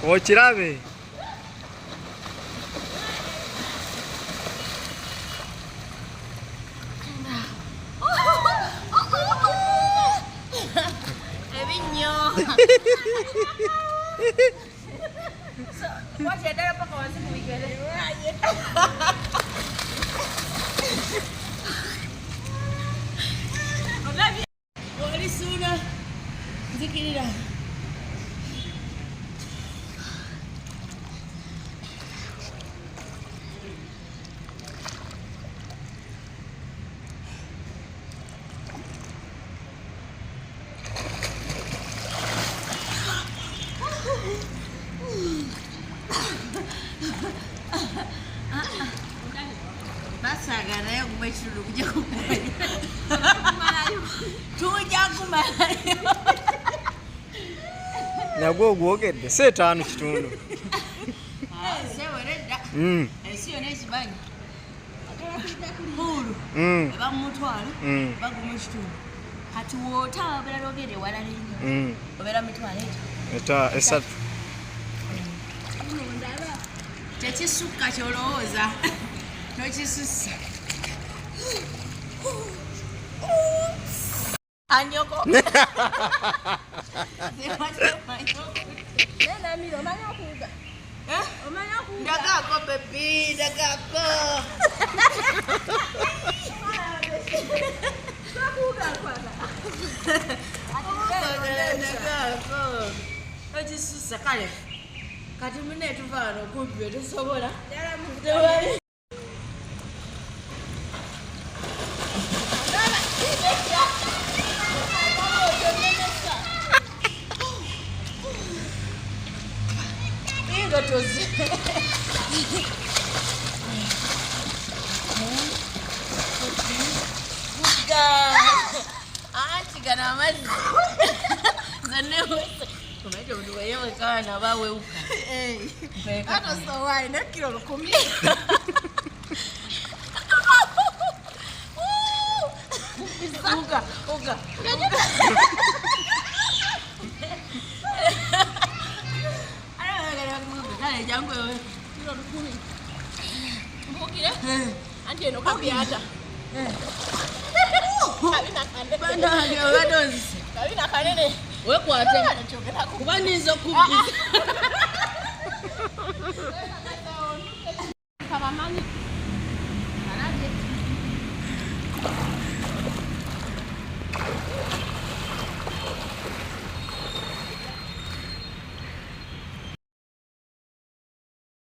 Okirabe nagwo ogwogedde seetaano kitundu esatu tekisukka kyolowooza nokisusa anyoko ndagako bebi ndagako nokisusa kale kati mune tuvaano kumpi tesobola anti gana amazzi Kumeja uduweyewe kawa na bawe uka. Hata sawai na kilo 10. Uga. Kale jangu wewe. Kilo 10. Mbukile? Anje no kapiata. Kabina kande. Banda ndio wadozi. Kabina kanene. Wewe kwate. Kubanizo kubi.